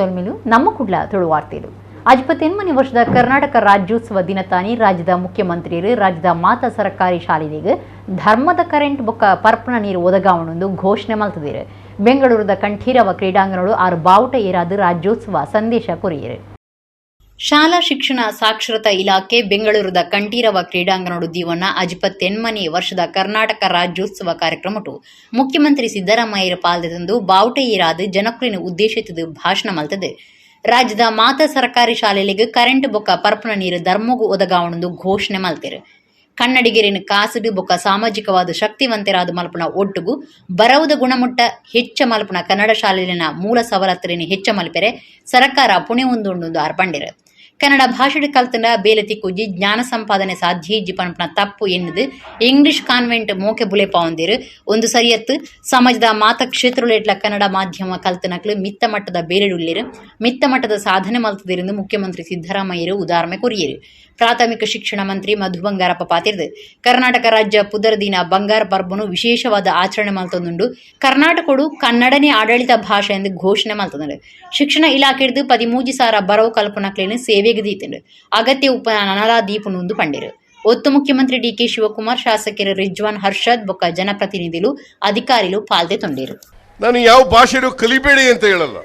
ಸೋಲ್ಮಿಲು ನಮ್ಮ ಕುಡ್ಲ ತುಳುವಾರ್ತೆಲು ಅಜ್ಪತ್ತೆನ್ಮನೆ ವರ್ಷದ ಕರ್ನಾಟಕ ರಾಜ್ಯೋತ್ಸವ ದಿನತಾನಿ ರಾಜ್ಯದ ಮುಖ್ಯಮಂತ್ರಿಯರು ರಾಜ್ಯದ ಮಾತಾ ಸರ್ಕಾರಿ ಶಾಲೆಗೆ ಧರ್ಮದ ಕರೆಂಟ್ ಬೊಕ್ಕ ಪರ್ಪಣ ನೀರು ಒದಗಾವಣೆಂದು ಘೋಷಣೆ ಮಲ್ತದಿರು ಬೆಂಗಳೂರದ ಕಂಠೀರವ ಕ್ರೀಡಾಂಗಣಗಳು ಆರು ಬಾವುಟ ಏರಾದು ರಾಜ್ಯೋತ್ಸವ ಸಂದೇಶ ಕೊರಿಯರು ಶಾಲಾ ಶಿಕ್ಷಣ ಸಾಕ್ಷರತಾ ಇಲಾಖೆ ಬೆಂಗಳೂರದ ಕಂಠೀರವ ಕ್ರೀಡಾಂಗಣಡು ದೀವನ್ನ ಅಜ್ಪತ್ತೆನ್ಮನೆ ವರ್ಷದ ಕರ್ನಾಟಕ ರಾಜ್ಯೋತ್ಸವ ಕಾರ್ಯಕ್ರಮಟು ಮುಖ್ಯಮಂತ್ರಿ ಸಿದ್ದರಾಮಯ್ಯರ ಪಾಲ್ದಂದು ಬಾವುಟ ಏರಾದು ಜನಕುಲಿನ ಉದ್ದೇಶಿಸಿದ ಭಾಷಣ ಮಲ್ತದೆ ರಾಜ್ಯದ ಮಾತಾ ಸರ್ಕಾರಿ ಶಾಲೆಗಳಿಗೆ ಕರೆಂಟ್ ಬೊಕ್ಕ ಪರ್ಪಣ ನೀರು ಧರ್ಮಗೂ ಒದಗಾವಣೆಂದು ಘೋಷಣೆ ಮಲ್ತಿರು ಕನ್ನಡಿಗರಿನ ಕಾಸಡು ಬೊಕ್ಕ ಸಾಮಾಜಿಕವಾದ ಶಕ್ತಿವಂತರಾದ ಮಲ್ಪನ ಒಟ್ಟುಗೂ ಬರವುದ ಗುಣಮಟ್ಟ ಹೆಚ್ಚ ಮಲ್ಪನ ಕನ್ನಡ ಶಾಲೆಯಲ್ಲಿನ ಮೂಲ ಸವಲತ್ತುಗಳನ್ನು ಹೆಚ್ಚ ಮಲ್ಪೆರೆ ಸರ್ಕಾರ ಪುಣೆ ಒಂದು ಅರ್ಪಂಡಿರು ಕನ್ನಡ ಭಾಷೆ ಕಲ್ತನ ಬೇಲೆ ಕುಜ್ಜಿ ಜ್ಞಾನ ಸಂಪಾದನೆ ಸಾಧ್ಯ ಇಜ್ಜಿ ಪನ್ಪನ ತಪ್ಪು ಎನ್ನುದು ಇಂಗ್ಲಿಷ್ ಕಾನ್ವೆಂಟ್ ಮೋಕೆ ಬುಲೆ ಪಾವಂದಿರು ಒಂದು ಸರಿಯತ್ತು ಸಮಾಜದ ಮಾತ ಕ್ಷೇತ್ರಗಳ ಕನ್ನಡ ಮಾಧ್ಯಮ ಕಲ್ತನಕ್ಲು ಮಿತ್ತ ಮಟ್ಟದ ಬೇಲೆಡುಳ್ಳಿರು ಮಿತ್ತ ಮಟ್ಟದ ಸಾಧನೆ ಮಲ್ತದಿರೆಂದು ಮುಖ್ಯಮಂತ್ರಿ ಸಿದ್ದರಾಮಯ್ಯರು ಉದಾಹರಣೆ ಕೊರಿಯರು ಪ್ರಾಥಮಿಕ ಶಿಕ್ಷಣ ಮಂತ್ರಿ ಮಧು ಬಂಗಾರಪ್ಪ ಪಾತಿರ್ದು ಕರ್ನಾಟಕ ರಾಜ್ಯ ಪುದರ್ ದಿನ ಬಂಗಾರ ಪರ್ಬನು ವಿಶೇಷವಾದ ಆಚರಣೆ ಮಲ್ತೊಂದುಂಡು ಕರ್ನಾಟಕಡು ಕನ್ನಡನೇ ಆಡಳಿತ ಭಾಷೆ ಎಂದು ಘೋಷಣೆ ಮಲ್ತೊಂದು ಶಿಕ್ಷಣ ಇಲಾಖೆ 13,000 ಬರವು ಕಲ್ಪನಕ್ಲೇನು ಸೇವೆಗೆ ದೀತಂಡು ಅಗತ್ಯ ಉಪ ನನಲಾ ದೀಪನೊಂದು ಪಂಡಿರು ಒತ್ತು ಮುಖ್ಯಮಂತ್ರಿ ಡಿಕೆ ಶಿವಕುಮಾರ್ ಶಾಸಕರು ರಿಜ್ವಾನ್ ಹರ್ಷದ್ ಬೊಕ್ಕ ಜನಪ್ರತಿನಿಧಿಗಳು ಅಧಿಕಾರಿಗಳು ಪಾಲ್ದೆ ತೊಂಡಿರು ನಾನು ಯಾವ ಭಾಷೆನೂ ಕಲಿಬೇಡಿ ಅಂತ ಹೇಳಲ್ಲ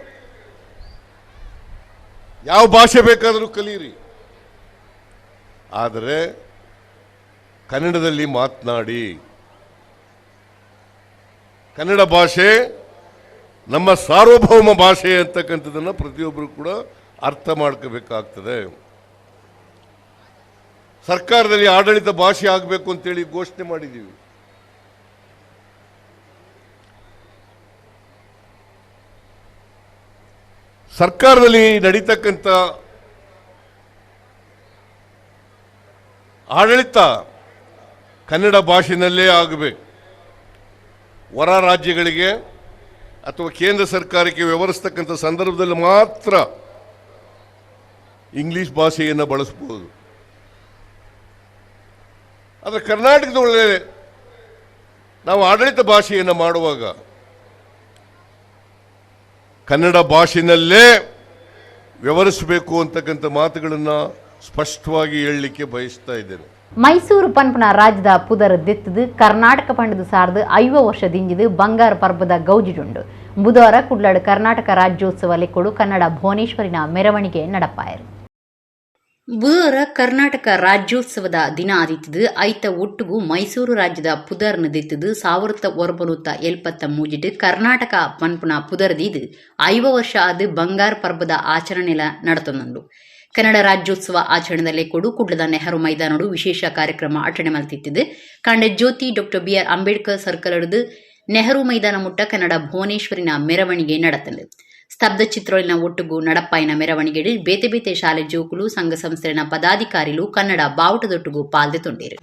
ಯಾವ ಭಾಷೆ ಬೇಕಾದರೂ ಕಲೀರಿ ಆದರೆ ಕನ್ನಡದಲ್ಲಿ ಮಾತನಾಡಿ ಕನ್ನಡ ಭಾಷೆ ನಮ್ಮ ಸಾರ್ವಭೌಮ ಭಾಷೆ ಅಂತಕ್ಕಂಥದ್ದನ್ನು ಪ್ರತಿಯೊಬ್ಬರು ಕೂಡ ಅರ್ಥ ಮಾಡ್ಕೋಬೇಕಾಗ್ತದೆ ಸರ್ಕಾರದಲ್ಲಿ ಆಡಳಿತ ಭಾಷೆ ಆಗಬೇಕು ಅಂತೇಳಿ ಘೋಷಣೆ ಮಾಡಿದ್ದೀವಿ ಸರ್ಕಾರದಲ್ಲಿ ನಡೀತಕ್ಕಂಥ ಆಡಳಿತ ಕನ್ನಡ ಭಾಷೆಯಲ್ಲೇ ಆಗಬೇಕು ಹೊರ ರಾಜ್ಯಗಳಿಗೆ ಅಥವಾ ಕೇಂದ್ರ ಸರ್ಕಾರಕ್ಕೆ ವ್ಯವಹರಿಸ್ತಕ್ಕಂಥ ಸಂದರ್ಭದಲ್ಲಿ ಮಾತ್ರ ಇಂಗ್ಲಿಷ್ ಭಾಷೆಯನ್ನು ಬಳಸಬಹುದು ಆದರೆ ಕರ್ನಾಟಕದೊಳಗೆ ನಾವು ಆಡಳಿತ ಭಾಷೆಯನ್ನು ಮಾಡುವಾಗ ಕನ್ನಡ ಭಾಷೆಯಲ್ಲೇ ವ್ಯವಹರಿಸಬೇಕು ಅಂತಕ್ಕಂಥ ಮಾತುಗಳನ್ನು ಸ್ಪಷ್ಟವಾಗಿ ಹೇಳಲಿಕ್ಕೆ ಬಯಸ್ತಾ ಇದ್ದೇನೆ ಮೈಸೂರು ಪನ್ಪನ ರಾಜ್ಯದ ಪುದರ್ ದೆತ್ತದು ಕರ್ನಾಟಕ ಪಂಡದ ಸಾರ್ದು 5 ವರ್ಷದಿಂಜಿದು ಬಂಗಾರ ಪರ್ಬದ ಗೌಜಿಡುಂಡು ಬುಧವಾರ ಕುಡ್ಲಾಡು ಕರ್ನಾಟಕ ರಾಜ್ಯೋತ್ಸವ ಲೆಕ್ಕೊಡು ಕನ್ನಡ ಭುವನೇಶ್ವರಿನ ಮೆರವಣಿಗೆ ನಡಪಾಯರು ಬುಧವಾರ ಕರ್ನಾಟಕ ರಾಜ್ಯೋತ್ಸವದ ದಿನ ಆದಿತ್ತದು ಐತ ಒಟ್ಟುಗೂ ಮೈಸೂರು ರಾಜ್ಯದ ಪುದರ್ನ ದೆತ್ತದು 1973 ಕರ್ನಾಟಕ ಪನ್ಪನ ಪುದರ್ದಿದು 5 ವರ್ಷ ಆದು ಬಂಗಾರ ಪರ್ಬದ ಆಚರಣೆಲ ನಡತೊಂದು ಕನ್ನಡ ರಾಜ್ಯೋತ್ಸವ ಆಚರಣೆದಲ್ಲೇ ಕೊಡು ಕುಡ್ಲದ ನೆಹರು ಮೈದಾನಡು ವಿಶೇಷ ಕಾರ್ಯಕ್ರಮ ಆಚರಣೆ ಮಲ್ತಿತ್ತಿದ್ದು ಕಂಡ ಜ್ಯೋತಿ ಡಾಕ್ಟರ್ BR ಅಂಬೇಡ್ಕರ್ ಸರ್ಕಲ್ ಹಿಡಿದು ನೆಹರು ಮೈದಾನ ಮುಟ್ಟ ಕನ್ನಡ ಭುವನೇಶ್ವರಿನ ಮೆರವಣಿಗೆ ನಡತಂದು ಸ್ತಬ್ಧ ಚಿತ್ರಲಿನ ಒಟ್ಟುಗೂ ನಡಪಾಯಿನ ಮೆರವಣಿಗೆ ಬೇತೆ ಬೇತೆ ಶಾಲೆ ಜೋಕುಲು ಸಂಘ ಸಂಸ್ಥೆನ ಪದಾಧಿಕಾರಿಗಳು ಕನ್ನಡ ಬಾವುಟದೊಟ್ಟುಗೂ ಪಾಲ್ದೆ ತೊಂಡಿರು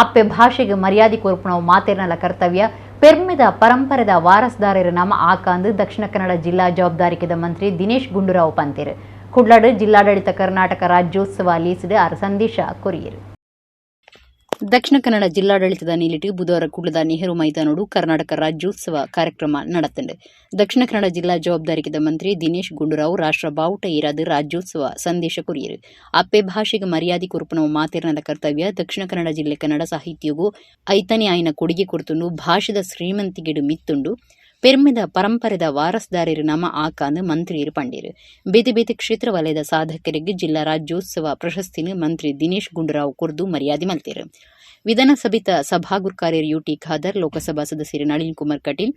ಅಪ್ಪೆ ಭಾಷೆಗೆ ಮರ್ಯಾದೆ ಕೊರ್ಪುಣವು ಮಾತೇರ್ನಲ ಕರ್ತವ್ಯ ಪೆರ್ಮೆದ ಪರಂಪರೆದ ವಾರಸ್ದಾರರ ನಾಮ ಆಕಾಂದು ದಕ್ಷಿಣ ಕನ್ನಡ ಜಿಲ್ಲಾ ಜವಾಬ್ದಾರಿಕೆದ ಮಂತ್ರಿ ದಿನೇಶ್ ಗುಂಡೂರಾವ್ ಪಂತೇರು ಕುಡ್ಲಾಡು ಜಿಲ್ಲಾಡಳಿತ ಕರ್ನಾಟಕ ರಾಜ್ಯೋತ್ಸವ ಲೀಸಿಡು ಆರು ಸಂದೇಶ ಕೊರಿಯರು ದಕ್ಷಿಣ ಕನ್ನಡ ಜಿಲ್ಲಾಡಳಿತದ ನೀಲಿಟ್ಟು ಬುಧವಾರ ಕುಡ್ಲದ ನೆಹರು ಮೈದಾನೋಡು ಕರ್ನಾಟಕ ರಾಜ್ಯೋತ್ಸವ ಕಾರ್ಯಕ್ರಮ ನಡೆತಂಡೆ. ದಕ್ಷಿಣ ಕನ್ನಡ ಜಿಲ್ಲಾ ಜವಾಬ್ದಾರಿಕಿದ ಮಂತ್ರಿ ದಿನೇಶ್ ಗುಂಡೂರಾವ್ ರಾಷ್ಟ್ರ ಬಾವುಟ ಏರಾದ ರಾಜ್ಯೋತ್ಸವ ಸಂದೇಶ ಕುರಿಯರು. ಅಪ್ಪೆ ಭಾಷೆಗೆ ಮರ್ಯಾದೆ ಕೊರಪನವು ಮಾತೇರನದ ಕರ್ತವ್ಯ. ದಕ್ಷಿಣ ಕನ್ನಡ ಜಿಲ್ಲೆ ಕನ್ನಡ ಸಾಹಿತ್ಯಗೂ ಐತನೇ ಆಯ್ನ ಕೊಡುಗೆ ಕೊಡ್ತುಂಡು ಭಾಷೆದ ಶ್ರೀಮಂತಿಗೆಡು ಮಿತ್ತುಂಡು ಪೆರ್ಮೆದ ಪರಂಪರೆದ ವಾರಸ್ದಾರರು ನಮ ಆಕಾಂದು ಮಂತ್ರಿಯರು ಪಂಡೇರು. ಬೇತೆ ಬೇತೆ ಕ್ಷೇತ್ರ ವಲಯದ ಸಾಧಕರಿಗೆ ಜಿಲ್ಲಾ ರಾಜ್ಯೋತ್ಸವ ಪ್ರಶಸ್ತಿನ ಮಂತ್ರಿ ದಿನೇಶ್ ಗುಂಡೂರಾವ್ ಕುರ್ದು ಮರ್ಯಾದೆ ಮಲ್ತೇರು. ವಿಧಾನಸಭೆತ ಸಭಾಗುರು ಯುಟಿ ಖಾದರ್, ಲೋಕಸಭಾ ಸದಸ್ಯರು ನಳಿನ್ ಕುಮಾರ್ ಕಟೀಲ್,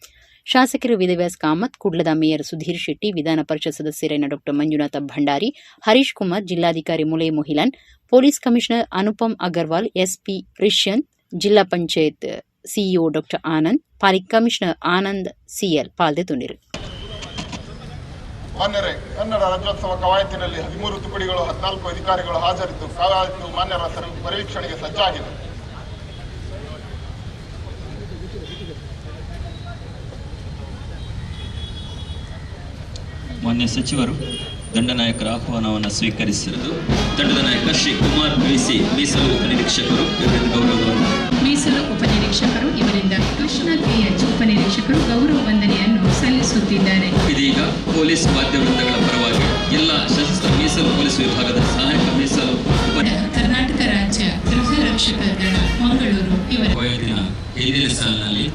ಶಾಸಕರು ವೇದವ್ಯಾಸ್ ಕಾಮತ್, ಕುಡ್ಲದ ಮೇಯರ್ ಸುಧೀರ್ ಶೆಟ್ಟಿ, ವಿಧಾನ ಪರಿಷತ್ ಸದಸ್ಯರಾದ ಡಾ ಮಂಜುನಾಥ ಭಂಡಾರಿ, ಹರೀಶ್ ಕುಮಾರ್, ಜಿಲ್ಲಾಧಿಕಾರಿ Mullai Muhilan, police commissioner Anupam Agarwal, SP Rishyan, ಜಿಲ್ಲಾ ಪಂಚಾಯತ್ ಸಿಇಒ ಡಾ ಆನಂದ್, ಪಾಲಿಕೆ ಕಮಿಷನರ್ ಆನಂದ್ ಸಿಎಲ್ ಪಾಲ್ಗೊಂಡಿರು. ಮಾನ್ಯರೇ, ಕನ್ನಡ ರಾಜ್ಯೋತ್ಸವ ಕವಾಯತಿನಲ್ಲಿ 13 ತುಕಡಿಗಳು 14 ಅಧಿಕಾರಿಗಳು ಹಾಜರಿದ್ದು ಕವಾಯತು ಮಾನ್ಯರ ಪರಿವೀಕ್ಷಣೆಗೆ ಸಜ್ಜಾಗಿದೆ. ಮಾನ್ಯ ಸಚಿವರು ದಂಡನಾಯಕರ ಆಹ್ವಾನವನ್ನು ಸ್ವೀಕರಿಸಿರುವುದು. ತಂಡದ ನಾಯಕ ಶ್ರೀ ಕುಮಾರ್ ಬಿಸಿ ಮೀಸಲು ಉಪನಿರೀಕ್ಷಕರು ಇವರಿಂದ ಗೌರವವನ್ನು ಮೀಸಲು ಉಪನಿರೀಕ್ಷಕರು ಇವರಿಂದ ಕೃಷ್ಣ ಕೆಎಚ್ ಉಪನಿರೀಕ್ಷಕರು ಗೌರವ ವಂದನೆಯನ್ನು ಸಲ್ಲಿಸುತ್ತಿದ್ದಾರೆ. ಇದೀಗ ಪೊಲೀಸ್ ವಾದ್ಯವೃಂದಗಳ ಪರವಾಗಿ ಎಲ್ಲ ಸಶಸ್ತ್ರ ಮೀಸಲು ಪೊಲೀಸ್ ವಿಭಾಗದ ಸಹಾಯಕ ಮೀಸಲು ಕರ್ನಾಟಕ ರಾಜ್ಯ ಗೃಹ ರಕ್ಷಕ ದಳ ಮಂಗಳೂರು ಇವರ ವಯೋಧಿನ ಹಿಂದಿನ ಸಾಲಿನಲ್ಲಿ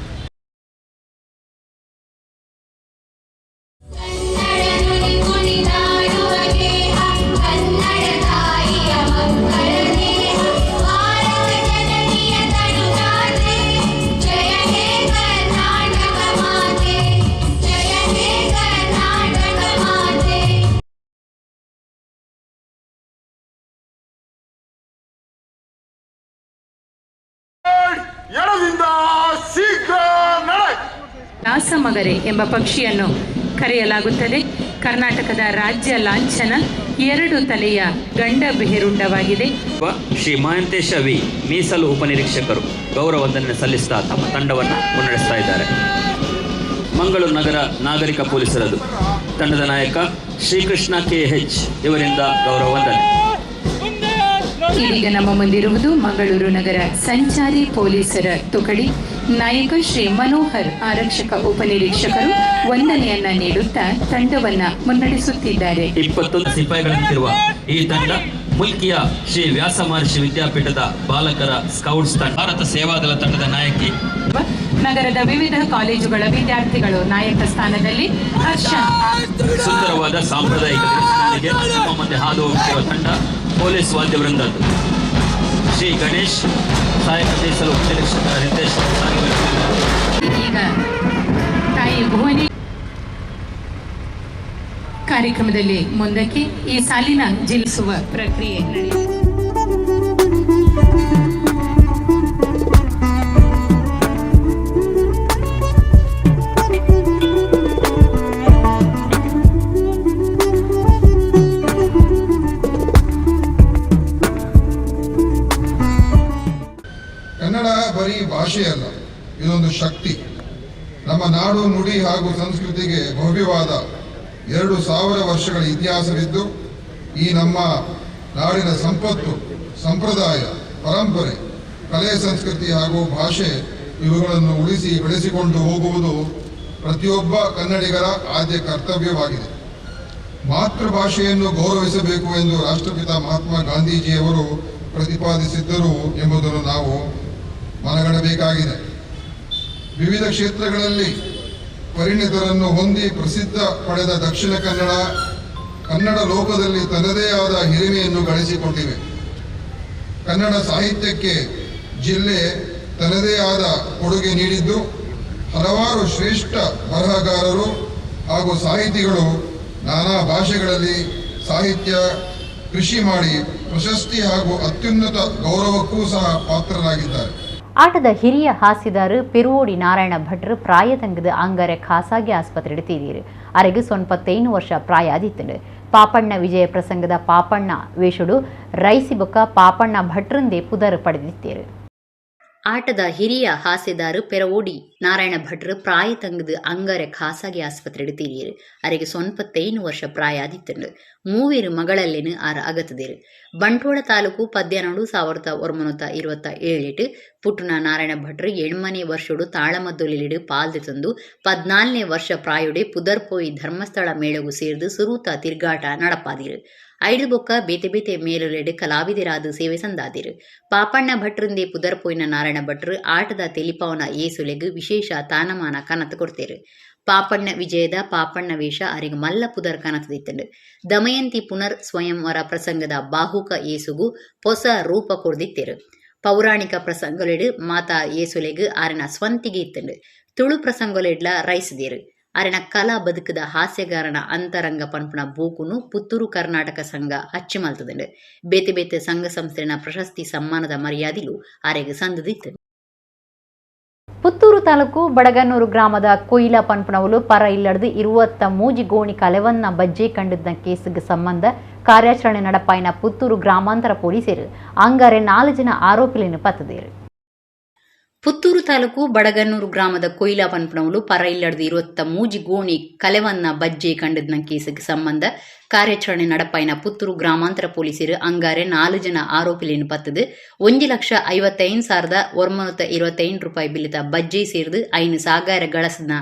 ದಾಸಮಗರೆ ಎಂಬ ಪಕ್ಷಿಯನ್ನು ಕರೆಯಲಾಗುತ್ತದೆ. ಕರ್ನಾಟಕದ ರಾಜ್ಯ ಲಾಂಛನ 2 ತಲೆಯ ಗಂಡ ಬೆಹರುಂಡವಾಗಿದೆ. ಶ್ರೀ ಮಹಾಂತೇಶ ವಿ ಮೀಸಲು ಉಪನಿರೀಕ್ಷಕರು ಗೌರವ ವಂದನೆ ಸಲ್ಲಿಸ್ತಾ ತಮ್ಮ ತಂಡವನ್ನು ಮುನ್ನಡೆಸ್ತಾ ಇದ್ದಾರೆ. ಮಂಗಳೂರು ನಗರ ನಾಗರಿಕ ಪೊಲೀಸರದು ತಂಡದ ನಾಯಕ ಶ್ರೀಕೃಷ್ಣ ಕೆಎಚ್ ಇವರಿಂದ ಗೌರವ ವಂದನೆ. ಇದೀಗ ನಮ್ಮ ಮುಂದಿರುವುದು ಮಂಗಳೂರು ನಗರ ಸಂಚಾರಿ ಪೊಲೀಸರ ತುಕಡಿ. ನಾಯಕ ಶ್ರೀ ಮನೋಹರ್ ಆರಕ್ಷಕ ಉಪನಿರೀಕ್ಷಕರು ವಂದನೆಯನ್ನ ನೀಡುತ್ತಾ ತಂಡವನ್ನ ಮುನ್ನಡೆಸುತ್ತಿದ್ದಾರೆ. 21 ಸಿಪಾಯಿಗಳಂತಿರುವ ಈ ತಂಡ ಮುಲ್ಕಿಯ ಶ್ರೀ ವ್ಯಾಸ ಮಹರ್ಷಿ ವಿದ್ಯಾಪೀಠದ ಬಾಲಕರ ಸ್ಕೌಟ್ಸ್ ತಂಡ. ಭಾರತ ಸೇವಾದಳ ತಂಡದ ನಾಯಕಿ. ನಗರದ ವಿವಿಧ ಕಾಲೇಜುಗಳ ವಿದ್ಯಾರ್ಥಿಗಳು ನಾಯಕ ಸ್ಥಾನದಲ್ಲಿ. ಸುಂದರವಾದ ಸಾಂಪ್ರದಾಯಿಕ ದಿನಚರಣೆಗೆ ನಮ್ಮ ಮುಂದೆ ಹಾದು ಹೋಗುತ್ತಿರುವ ತಂಡ ಪೊಲೀಸ್ ವಾದ್ಯವೃಂದದ್ದು. ಶ್ರೀ ಗಣೇಶ್ ಸಹಾಯಕ ಮೀಸಲು ಉಪನಿರೀಕ್ಷಕರ ನಿರ್ದೇಶನ. ಈಗ ತಾಯಿ ಭುವನಿ ಕಾರ್ಯಕ್ರಮದಲ್ಲಿ ಮುಂದಕ್ಕೆ ಈ ಸಾಲಿನ ಜಿಲ್ಲಿಸುವ ಪ್ರಕ್ರಿಯೆ ನಡೆಯುತ್ತದೆ. ಕನ್ನಡ ಬರೀ ಭಾಷೆಯಲ್ಲ, ಇದೊಂದು ಶಕ್ತಿ. ನಮ್ಮ ನಾಡು, ನುಡಿ ಹಾಗೂ ಸಂಸ್ಕೃತಿಗೆ ಭವ್ಯವಾದ 2000 ವರ್ಷಗಳ ಇತಿಹಾಸವಿದ್ದು, ಈ ನಮ್ಮ ನಾಡಿನ ಸಂಪತ್ತು, ಸಂಪ್ರದಾಯ, ಪರಂಪರೆ, ಕಲೆ, ಸಂಸ್ಕೃತಿ ಹಾಗೂ ಭಾಷೆ ಇವುಗಳನ್ನು ಉಳಿಸಿ ಬೆಳೆಸಿಕೊಂಡು ಹೋಗುವುದು ಪ್ರತಿಯೊಬ್ಬ ಕನ್ನಡಿಗರ ಆದ್ಯ ಕರ್ತವ್ಯವಾಗಿದೆ. ಮಾತೃಭಾಷೆಯನ್ನು ಗೌರವಿಸಬೇಕು ಎಂದು ರಾಷ್ಟ್ರಪಿತ ಮಹಾತ್ಮ ಗಾಂಧೀಜಿಯವರು ಪ್ರತಿಪಾದಿಸಿದ್ದರು ಎಂಬುದನ್ನು ನಾವು ಮನಗಣಬೇಕಾಗಿದೆ. ವಿವಿಧ ಕ್ಷೇತ್ರಗಳಲ್ಲಿ ಪರಿಣಿತರನ್ನು ಹೊಂದಿ ಪ್ರಸಿದ್ಧ ಪಡೆದ ದಕ್ಷಿಣ ಕನ್ನಡ ಲೋಕದಲ್ಲಿ ತನ್ನದೇ ಆದ ಹಿರಿಮೆಯನ್ನು ಗಳಿಸಿಕೊಂಡಿವೆ. ಕನ್ನಡ ಸಾಹಿತ್ಯಕ್ಕೆ ಜಿಲ್ಲೆ ತನ್ನದೇ ಆದ ಕೊಡುಗೆ ನೀಡಿದ್ದು, ಹಲವಾರು ಶ್ರೇಷ್ಠ ಬರಹಗಾರರು ಹಾಗೂ ಸಾಹಿತಿಗಳು ನಾನಾ ಭಾಷೆಗಳಲ್ಲಿ ಸಾಹಿತ್ಯ ಕೃಷಿ ಮಾಡಿ ಪ್ರಶಸ್ತಿ ಹಾಗೂ ಅತ್ಯುನ್ನತ ಗೌರವಕ್ಕೂ ಸಹ ಪಾತ್ರರಾಗಿದ್ದಾರೆ. ಆಟದ ಹಿರಿಯ ಹಾಸ್ಯದಾರ ಪೆರುವೋಡಿ ನಾರಾಯಣ ಭಟ್ರು ಪ್ರಾಯದಂಗದ ಅಂಗರ ಖಾಸಗಿ ಆಸ್ಪತ್ರೆ ತೀರಿರು. ಅರೆಗೆ 91 ವರ್ಷ ಪ್ರಾಯ ಆದಿತ್ತು. ಪಾಪಣ್ಣ ವಿಜಯ ಪ್ರಸಂಗದ ಪಾಪಣ್ಣ ವೇಷುಡು ರೈಸಿ ಬೊಕ್ಕ ಪಾಪಣ್ಣ ಭಟ್ರಂದೇ ಪುದರ್ ಪಡೆದಿತ್ತೇರು. ಆಟದ ಹಿರಿಯ ಹಾಸ್ಯದಾರ ಪೆರವೋಡಿ ನಾರಾಯಣ ಭಟ್ರು ಪ್ರಾಯ ತಂಗದು ಅಂಗರೆ ಖಾಸಗಿ ಆಸ್ಪತ್ರೆಡು ತೀರಿಯರು ಅರೆಗೆ 95 ವರ್ಷ ಪ್ರಾಯ ಆದಿತ್ತಂಡು ಮೂವೇರು ಮಗಳಲ್ಲೇನು ಆರ ಅಗತದೇರು ಬಂಟ್ವಾಳ ತಾಲೂಕು 1927 ಪುಟ್ಟುನ ನಾರಾಯಣ ಭಟ್ರು 8ನೇ ವರ್ಷೋಡು ತಾಳಮದ್ದೊಲಿಲಿಡು ಪಾಲ್ದೆ ತಂದು 14ನೇ ವರ್ಷ ಪ್ರಾಯೋಡೆ ಪುದರ್ಪೋಯಿ ಧರ್ಮಸ್ಥಳ ಮೇಳಗು ಸೇರ್ದು ಸುರೂತ ತಿರ್ಗಾಟ ನಡಪಾದಿರು ಐಡು ಬೊಕ್ಕ ಬೇತೆ ಬೇತೆ ಮೇಲುಲೆಡು ಕಲಾವಿದರಾದು ಸೇವೆ ಸಂದಾದಿರು ಪಾಪಣ್ಣ ಭಟ್ರಂದೇ ಪುದರ್ಪೋಯಿನ ನಾರಾಯಣ ಭಟ್ರು ಆಟದ ತೆಲಿಪವನ ಏಸುಲೆಗು ವಿಶೇಷ ತಾನಮಾನ ಕನತು ಕೊಡ್ತೇರು ಪಾಪಣ್ಣ ವಿಜಯದ ಪಾಪಣ್ಣ ವೇಷ ಅರಿಗೆ ಮಲ್ಲ ಪುದರ್ ಕನತದಿತ್ತಂಡು ದಮಯಂತಿ ಪುನರ್ ಸ್ವಯಂವರ ಪ್ರಸಂಗದ ಬಾಹುಕ ಏಸುಗು ಹೊಸ ರೂಪ ಕೊಡ್ದಿತ್ತೇರು ಪೌರಾಣಿಕ ಪ್ರಸಂಗಲೆಡು ಮಾತಾ ಏಸುಲೆಗು ಆರಿನ ಸ್ವಂತಿಗೆ ಇತ್ತಂಡು ತುಳು ಪ್ರಸಂಗಲೆಡ್ಲ ರೈಸಿದೇರು ಅರಿನ ಕಲಾ ಬದುಕದ ಹಾಸ್ಯಗಾರನ ಅಂತರಂಗ ಪನ್ಪುನ ಬೂಕುನು ಪುತ್ತೂರು ಕರ್ನಾಟಕ ಸಂಘ ಅಚ್ಚಿ ಮಲ್ತದಂಡು ಬೇತೆ ಬೇತೆ ಸಂಘ ಸಂಸ್ಥೆನ ಪ್ರಶಸ್ತಿ ಸಮ್ಮಾನದ ಮರ್ಯಾದಿಲು ಆರೆಗೆ ಸಂದದಿತ್ತು. ಪುತ್ತೂರು ತಾಲೂಕು ಬಡಗನ್ನೂರು ಗ್ರಾಮದ ಕೊಯ್ಲ ಪನ್ಪುನವಲು ಪರ ಇಲ್ಲಡ್ದು 23 ಗೋಣಿ ಕಲೆವನ್ನ ಬಜ್ಜೆ ಕಂಡಿದ್ದ ಕೇಸಿಗೆ ಸಂಬಂಧ ಕಾರ್ಯಾಚರಣೆ ನಡಪಾಯಿನ ಪುತ್ತೂರು ಗ್ರಾಮಾಂತರ ಪೊಲೀಸರು ಅಂಗಾರೆ 4 ಜನ ಆರೋಪಿಗಳನ್ನು ಪತ್ತದೇರು. ಪುತ್ತೂರು ತಾಲೂಕು ಬಡಗನ್ನೂರು ಗ್ರಾಮದ ಕೊಯ್ಲ ಪನ್ಪುನವಲು ಪರ ಇಲ್ಲಡ್ದು 23 ಗೋಣಿ ಕಲೆವನ್ನ ಬಜ್ಜೆ ಕಂಡಿದ್ದ ಕೇಸಿಗೆ ಸಂಬಂಧ ಕಾರ್ಯಾಚರಣೆ ನಡಪಾಯಿನ ಪುತ್ತೂರು ಗ್ರಾಮಾಂತರ ಪೊಲೀಸರು ಅಂಗಾರೆ 4 ಜನ ಆರೋಪಿಗಳನ್ನು ಪತ್ತದು 1,55,925 ರೂಪಾಯಿ ಬಿಲ್ಲಿತ ಬಜ್ಜೆ ಸೇರಿದು 5 ಸಾಗಾರ ಗಳಸನ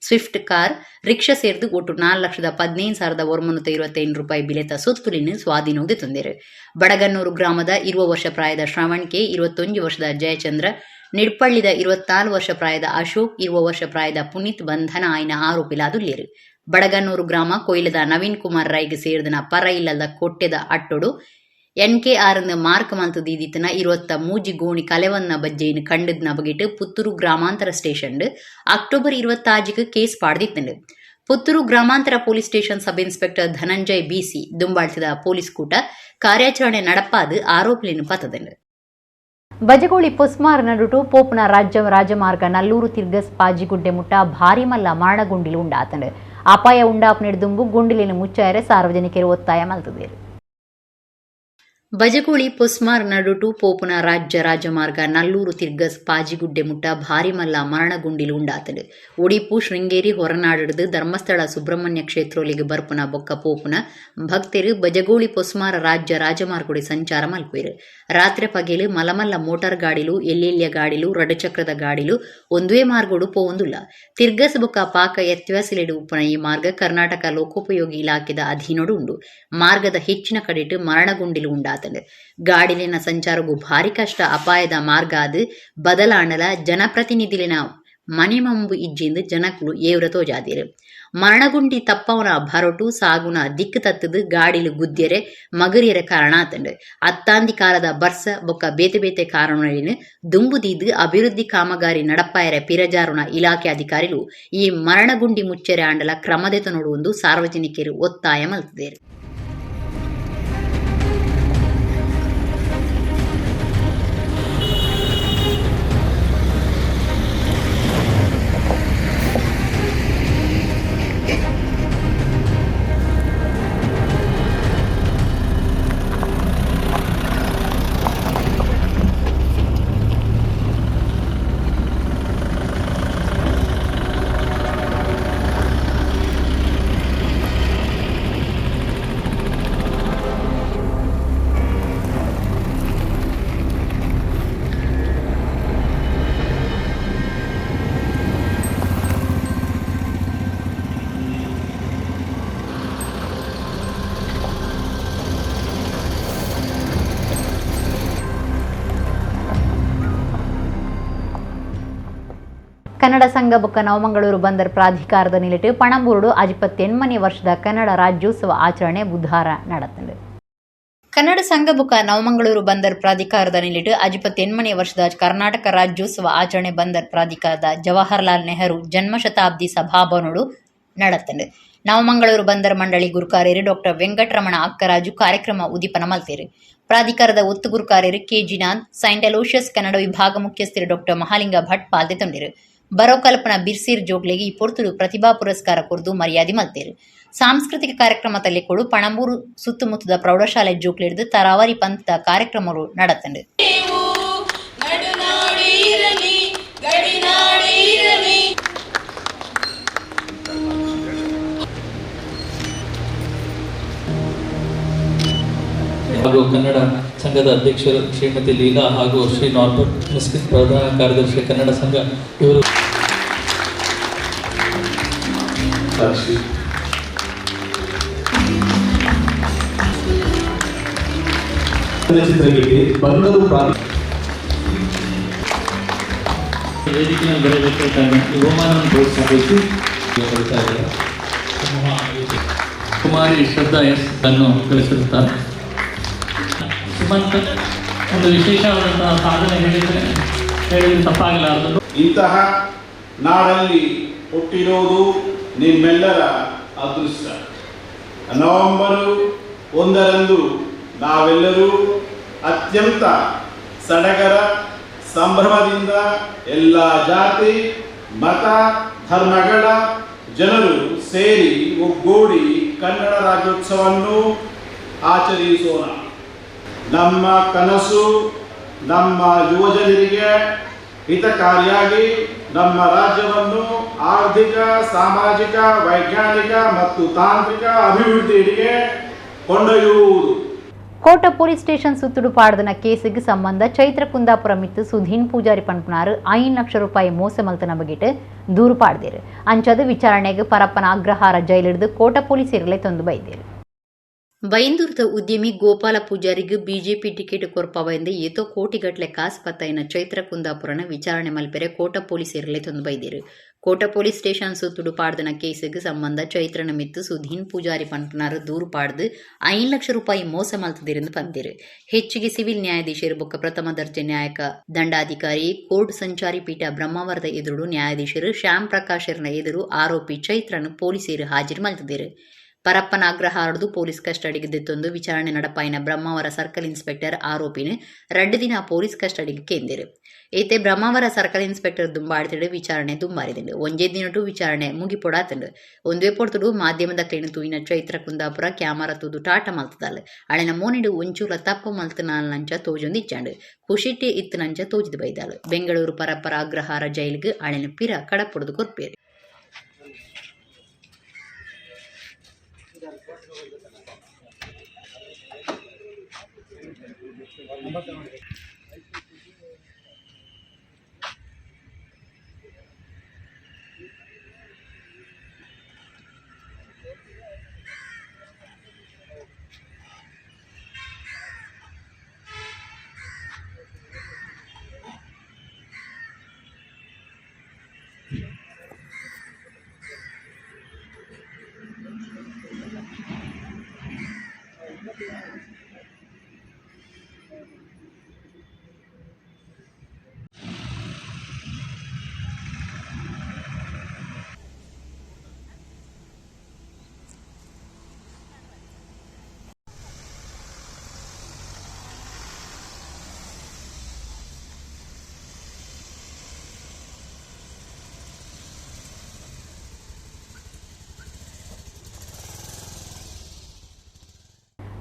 ಸ್ವಿಫ್ಟ್ ಕಾರ್ ರಿಕ್ಷಾ ಸೇರಿದು ಒಟ್ಟು 4,15,925 ರೂಪಾಯಿ ಬಿಲೆತ ಸೊತ್ತುಲಿನ ಸ್ವಾಧೀನೋದೆ ತಂದಿರು. ಬಡಗನ್ನೂರು ಗ್ರಾಮದ 20 ವರ್ಷ ಪ್ರಾಯದ ಶ್ರವಣ್ ಕೆ, 21 ವರ್ಷದ ಜಯಚಂದ್ರ, ನಿಡ್ಪಳ್ಳಿದ 24 ವರ್ಷ ಪ್ರಾಯದ ಅಶೋಕ್, 20 ವರ್ಷ ಪ್ರಾಯದ ಪುನೀತ್ ಬಂಧನ ಆಯ್ನ ಆರೋಪಿಲಾದುಲ್ಲೇರು. ಬಡಗನ್ನೂರು ಗ್ರಾಮ ಕೊಯ್ಲದ ನವೀನ್ ಕುಮಾರ್ ರೈಗೆ ಸೇರಿದನ ಪರ ಇಲ್ಲದ ಕೊಟ್ಟೆದ ಅಟ್ಟೊಡು NKR ಮಾರ್ಕ್ ಮಂತು ದೀದಿತನ 23 ಗೋಣಿ ಕಲೆವನ್ನ ಬಜ್ಜೆಯನ್ನು ಕಂಡಿದ್ನ ಬಗೆಟ್ ಪುತ್ತೂರು ಗ್ರಾಮಾಂತರ ಸ್ಟೇಷನ್ ಅಕ್ಟೋಬರ್ 26 ಕೇಸ್ ಪಾಡ್ದಿತ್ತಂಡು. ಪುತ್ತೂರು ಗ್ರಾಮಾಂತರ police station sub inspector Dhananjay BC ದುಂಬಾಳ್ತಿದ ಪೊಲೀಸ್ ಕೂಟ ಕಾರ್ಯಾಚರಣೆ ನಡಪಾದು ಆರೋಪಿಯನ್ನು ಪತ್ತದಂಡು. ಬಜಗೋಳಿ ಪೊಸ್ಮಾರ್ ನಡುಟು ಪೋಪುನ ರಾಜಮಾರ್ಗ ನಲ್ಲೂರು ತಿರ್ಗಸ್ ಪಾಜಿಗುಡ್ಡೆ ಮುಟ್ಟ ಭಾರಿ ಮಲ್ಲ ಮರಣಗುಂಡಿಲು ಉಂಡಾತಂಡು ಅಪಾಯ ಉಂಡಾಪನೆಡು ದುಂಬು ಗುಂಡಿಲಿನ ಮುಚ್ಚಾಯರೆ ಸಾರ್ವಜನಿಕರು ಒತ್ತಾಯ ಮಲ್ತದೇರು. ಬಜಗೋಳಿ ಪೊಸ್ಮಾರ್ ನಡುಟು ಪೋಪುನ ರಾಜಮಾರ್ಗ ನಲ್ಲೂರು ತಿರ್ಗಸ್ ಪಾಜಿಗುಡ್ಡೆ ಮುಟ್ಟ ಭಾರಿ ಮಲ್ಲ ಮರಣಗುಂಡಿಲು ಉಂಡಾತಂಡು ಒಡಿಪು ಶೃಂಗೇರಿ ಹೊರನಾಡಿದು ಧರ್ಮಸ್ಥಳ ಸುಬ್ರಹ್ಮಣ್ಯ ಕ್ಷೇತ್ರೊಲಿಗೆ ಬರ್ಪುನ ಬೊಕ್ಕ ಪೋಪುನ ಭಕ್ತರು ಬಜಗೋಳಿ ಪೊಸ್ಮಾರ ರಾಜಮಾರ್ಗುಡಿ ಸಂಚಾರ ಮಲ್ಪೇರು. ರಾತ್ರಿ ಪಗೆಲು ಮಲಮಲ್ಲ ಮೋಟಾರ್ ಗಾಡಿಲು ಎಲ್ಲೆಲ್ಯ ಗಾಡಿಲು ರಡಚಕ್ರದ ಗಾಡಿಲು ಒಂದೇ ಮಾರ್ಗೋಡು ಪೋವೊಂದುಲ್ಲ. ತಿರ್ಗಸ್ ಬೊಕ್ಕ ಪಾಕ ಎತ್ವಾಸಿಲೆಡು ಉಪ್ಪುನ ಈ ಮಾರ್ಗ ಕರ್ನಾಟಕ ಲೋಕೋಪಯೋಗಿ ಇಲಾಖೆದ ಅಧೀನೋಡು ಉಂಡು. ಮಾರ್ಗದ ಹೆಚ್ಚಿನ ಕಡೆಟು ಮರಣಗುಂಡಿಲು ಉಂಡಾತಂಡು. ಗಾಡಿಲಿನ ಸಂಚಾರಗೂ ಭಾರಿ ಕಷ್ಟ ಅಪಾಯದ ಮಾರ್ಗ ಅದು ಬದಲಾಂಡಲ ಜನಪ್ರತಿನಿಧಿಲಿನ ಮನೆಮಂಬು ಇಜ್ಜಿಂದು ಜನಕ್ಕಳು ಏವ್ರ ತೋಜಾದಿರು. ಮರಣಗುಂಡಿ ತಪ್ಪವನ ಭರೊಟು ಸಾಗುನ ದಿಕ್ಕು ತತ್ತದು ಗಾಡಿಲು ಗುದ್ಯರೆ ಮಗರಿಯರ ಕಾರಣ ಆತಂಡು. ಅತ್ತಾಂದಿ ಕಾಲದ ಬರ್ಸ ಬೊಕ್ಕ ಬೇತೆ ಬೇತೆ ಕಾರಣಗಳಿನ ದುಂಬುದೀದು ಅಭಿವೃದ್ಧಿ ಕಾಮಗಾರಿ ನಡಪಾಯರ ಪಿರಜಾರುನ ಇಲಾಖೆ ಅಧಿಕಾರಿಗಳು ಈ ಮರಣಗುಂಡಿ ಮುಚ್ಚೆರೆ ಆಂಡಲ ಕ್ರಮದೆತ ನೋಡುವುದು ಸಾರ್ವಜನಿಕರು ಒತ್ತಾಯ ಮಲ್ತದೇರು. ಕನ್ನಡ ಸಂಘ ಬೊಕ್ಕ ನವಮಂಗಳೂರು ಬಂದರ್ ಪ್ರಾಧಿಕಾರದ ನಿಲಿಟ್ಟು ಪಣಂಬೂರುಡು 58ನೇ ವರ್ಷದ ಕನ್ನಡ ರಾಜ್ಯೋತ್ಸವ ಆಚರಣೆ ಬುಧವಾರ ನಡೆದಿದೆ. ಕನ್ನಡ ಸಂಘ ಬೊಕ್ಕ ನವಮಂಗಳೂರು ಬಂದರ್ ಪ್ರಾಧಿಕಾರದ ನಿಲಿಟ್ಟು 58ನೇ ವರ್ಷದ ಕರ್ನಾಟಕ ರಾಜ್ಯೋತ್ಸವ ಆಚರಣೆ ಬಂದರ್ ಪ್ರಾಧಿಕಾರದ ಜವಾಹರ್ಲಾಲ್ ನೆಹರು ಜನ್ಮ ಶತಾಬ್ದಿ ಸಭಾಭವನೋಡು ನಡೆದಿದೆ. ನವಮಂಗಳೂರು ಬಂದರ್ ಮಂಡಳಿ ಗುರುಕಾರ್ಯರು ಡಾಕ್ಟರ್ ವೆಂಕಟರಮಣ ಅಕ್ಕರಾಜು ಕಾರ್ಯಕ್ರಮ ಉದ್ದೀಪನ ಮಲ್ತೇರು. ಪ್ರಾಧಿಕಾರದ ಒತ್ತು ಗುರುಕಾರ್ಯರು ಕೆಜಿನಾಥ್, ಸೈಂಟ್ ಅಲೋಷಿಯಸ್ ಕನ್ನಡ ವಿಭಾಗ ಮುಖ್ಯಸ್ಥರು ಡಾಕ್ಟರ್ ಮಹಾಲಿಂಗ ಭಟ್ ಪಾಲ್ದೆ ತೊಂದಿರು. ಬರೋ ಕಲ್ಪನಾ ಬಿರ್ಸೀರ್ ಜೋಗ್ಲೆಗೆ ಈ ಪೊರ್ತುಡು ಪ್ರತಿಭಾ ಪುರಸ್ಕಾರ ಕುರಿತು ಮರ್ಯಾದೆ ಮಲ್ತೇರು. ಸಾಂಸ್ಕೃತಿಕ ಕಾರ್ಯಕ್ರಮದಲ್ಲಿ ಕೊಡು ಪಣಂಬೂರು ಸುತ್ತಮುತ್ತದ ಪ್ರೌಢಶಾಲೆ ಜೋಗ್ಲಿಡಿದು ತರಾವರಿ ಪಂಥದ ಕಾರ್ಯಕ್ರಮಗಳು ನಡೆತಂಡು. ಹಾಗೂ ಕನ್ನಡ ಸಂಘದ ಅಧ್ಯಕ್ಷರು ಶ್ರೀಮತಿ ಲೀಲಾ ಹಾಗೂ ಶ್ರೀ ನಾರ್ಬರ್ಟ್ ಮಿಸ್ಕಿನ್ ಪ್ರಧಾನ ಕಾರ್ಯದರ್ಶಿ ಕನ್ನಡ ಸಂಘ ಇವರು ವೇದಿಕೆಯನ್ನು ಬರಬೇಕಾದ ಬಹುಮಾನವನ್ನು ಪ್ರೋತ್ಸಾಹಿಸಿ ಕುಮಾರಿ ಶ್ರದ್ಧಾ ಎಸ್ ಅನ್ನು ಕಳಿಸಿರುತ್ತಾರೆ. ಸುಮಂತ್ ಒಂದು ವಿಶೇಷವಾದಂತಹ ಸಾಧನೆ ಹೇಳಿದ್ರೆ ತಪ್ಪಾಗಲಾರದು. ಇಂತಹ ನಾಡಲ್ಲಿ ಹುಟ್ಟಿರೋದು ನಿಮ್ಮೆಲ್ಲರ ಅದೃಷ್ಟ. ನವೆಂಬರ್ 1 ನಾವೆಲ್ಲರೂ ಅತ್ಯಂತ ಸಡಗರ ಸಂಭ್ರಮದಿಂದ ಎಲ್ಲ ಜಾತಿ ಮತ ಧರ್ಮಗಳ ಜನರು ಸೇರಿ ಒಗ್ಗೂಡಿ ಕನ್ನಡ ರಾಜ್ಯೋತ್ಸವವನ್ನು ಆಚರಿಸೋಣ. ನಮ್ಮ ಕನಸು ನಮ್ಮ ಯುವಜನರಿಗೆ ಹಿತಕಾರಿಯಾಗಿ ನಮ್ಮ ರಾಜ್ಯವನ್ನು ಆರ್ಥಿಕ ಸಾಮಾಜಿಕ ವೈಜ್ಞಾನಿಕ ಮತ್ತು ತಾಂತ್ರಿಕ ಅಭಿವೃದ್ಧಿಗೆ ಕೊಂಡೊಯ್ಯುವುದು. ಕೋಟ ಪೊಲೀಸ್ ಸ್ಟೇಷನ್ ಸುತ್ತುಡು ಪಾಡದನ ಕೇಸಿಗೆ ಸಂಬಂಧ ಚೈತ್ರ ಕುಂದಾಪುರ ಮಿತ್ತು ಸುಧೀನ್ ಪೂಜಾರಿ ಪಂಪನಾರು 5 ಲಕ್ಷ ರೂಪಾಯಿ ಮೋಸ ಮಲ್ತನ ಬಗೆಟ್ ದೂರು ಪಾಡ್ದೇರು. ಅಂಚದು ವಿಚಾರಣೆಗೆ ಪರಪ್ಪನ ಅಗ್ರಹಾರ ಜೈಲಿಡಿದು ಕೋಟ ಪೊಲೀಸರಲ್ಲೇ ತಂದು ಬೈದೇರು. ಬೈಂದೂರದ ಉದ್ಯಮಿ ಗೋಪಾಲ ಪೂಜಾರಿಗೆ ಬಿಜೆಪಿ ಟಿಕೆಟ್ ಕೊರ್ಪವೆಂದು ಏತೋ ಕೋಟಿಗಟ್ಟಲೆ ಕಾಸು ಪತ್ತಾಯಿನ ಚೈತ್ರ ಕುಂದಾಪುರನ ವಿಚಾರಣೆ ಮಲ್ಪೆರೆ ಕೋಟ ಪೊಲೀಸರಲ್ಲೇ ತಂದು ಬೈದೇರು. ಕೋಟ ಪೊಲೀಸ್ ಸ್ಟೇಷನ್ ಸುತ್ತುಡು ಪಾಡ್ದನ ಕೇಸಿಗೆ ಸಂಬಂಧ ಚೈತ್ರನ ಮಿತ್ತು ಸುಧೀನ್ ಪೂಜಾರಿ ಪಂಪನಾರು ದೂರು ಪಾಡ್ದು 5 ಲಕ್ಷ ರೂಪಾಯಿ ಮೋಸ ಮಲ್ತದಿರೆಂದು ಪಂದಿರು. ಹೆಚ್ಚಿಗೆ ಸಿವಿಲ್ ನ್ಯಾಯಾಧೀಶರು ಬೊಕ್ಕ ಪ್ರಥಮ ದರ್ಜೆ ನ್ಯಾಯಕ ದಂಡಾಧಿಕಾರಿ ಕೋರ್ಟ್ ಸಂಚಾರಿ ಪೀಠ ಬ್ರಹ್ಮಾವರದ ಎದುರು ನ್ಯಾಯಾಧೀಶರು ಶ್ಯಾಮ್ ಪ್ರಕಾಶರ್ನ ಎದುರು ಆರೋಪಿ ಚೈತ್ರನು ಪೊಲೀಸರು ಹಾಜರು ಮಲ್ತಿದ್ದರು. ಪರಪ್ಪನ ಅಗ್ರಹಾರದು ಪೊಲೀಸ್ ಕಸ್ಟಡಿಗೆ ದಿತ್ತೊಂದು ವಿಚಾರಣೆ ನಡಪಾಯಿನ ಬ್ರಹ್ಮಾವರ ಸರ್ಕಲ್ ಇನ್ಸ್ಪೆಕ್ಟರ್ ಆರೋಪಿನ 2 ದಿನ ಪೊಲೀಸ್ ಕಸ್ಟಡಿಗೆ ಕೇಂದಿರು. ಏತೆ ಬ್ರಹ್ಮಾವರ ಸರ್ಕಲ್ ಇನ್ಸ್ಪೆಕ್ಟರ್ ದುಂಬಾಡ್ತಿಡು ವಿಚಾರಣೆ ದುಂಬಾರಿದಿಂಡು. 1 ದಿನಟು ವಿಚಾರಣೆ ಮುಗಿಪೊಡಾತಂಡು. ಒಂದೇ ಪೊರ್ತುಡು ಮಾಧ್ಯಮದ ಕ್ಲೀನು ತೂಯಿನ ಚೈತ್ರ ಕುಂದಾಪುರ ಕ್ಯಾಮರಾ ತೂದು ಟಾಟ ಮಲ್ತದಲ್ಲ ಅಳೆನ ಮೋನಿಡು ಒಂಚೂಲ ತಪ್ಪು ಮಲ್ತನಾಲ್ನಂಚ ತೋಜೊಂದಿಚ್ಚಾಂಡು ಖುಷಿಟ್ಟೆ ಇತ್ತನಂಚ ತೋಜಿದು ಬೈದಾಳು. ಬೆಂಗಳೂರು ಪರಪ್ಪರ ಅಗ್ರಹಾರ ಜೈಲಿಗೆ ಅಳೆನ ಪಿರ ಕಡಪೊಡೆದು ಕೊರ್ಪೇರು.